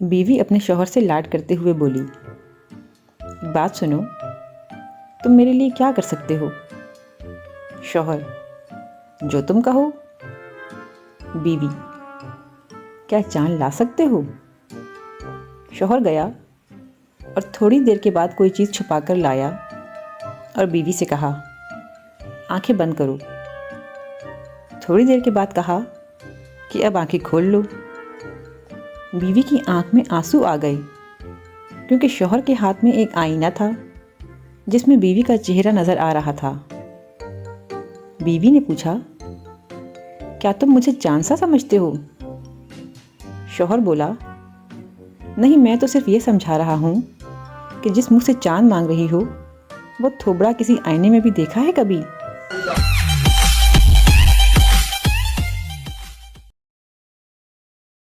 बीवी अपने शौहर से लाड करते हुए बोली, एक बात सुनो, तुम मेरे लिए क्या कर सकते हो? शौहर, जो तुम कहो। बीवी, क्या चांद ला सकते हो? शौहर गया और थोड़ी देर के बाद कोई चीज़ छुपा कर लाया और बीवी से कहा, आंखें बंद करो। थोड़ी देर के बाद कहा कि अब आंखें खोल लो। बीवी की आंख में आंसू आ गए क्योंकि शौहर के हाथ में एक आईना था जिसमें बीवी का चेहरा नजर आ रहा था। बीवी ने पूछा, क्या तुम मुझे चांद सा समझते हो? शौहर बोला, नहीं, मैं तो सिर्फ ये समझा रहा हूँ कि जिस मुंह से चांद मांग रही हो वो थोबड़ा किसी आईने में भी देखा है कभी?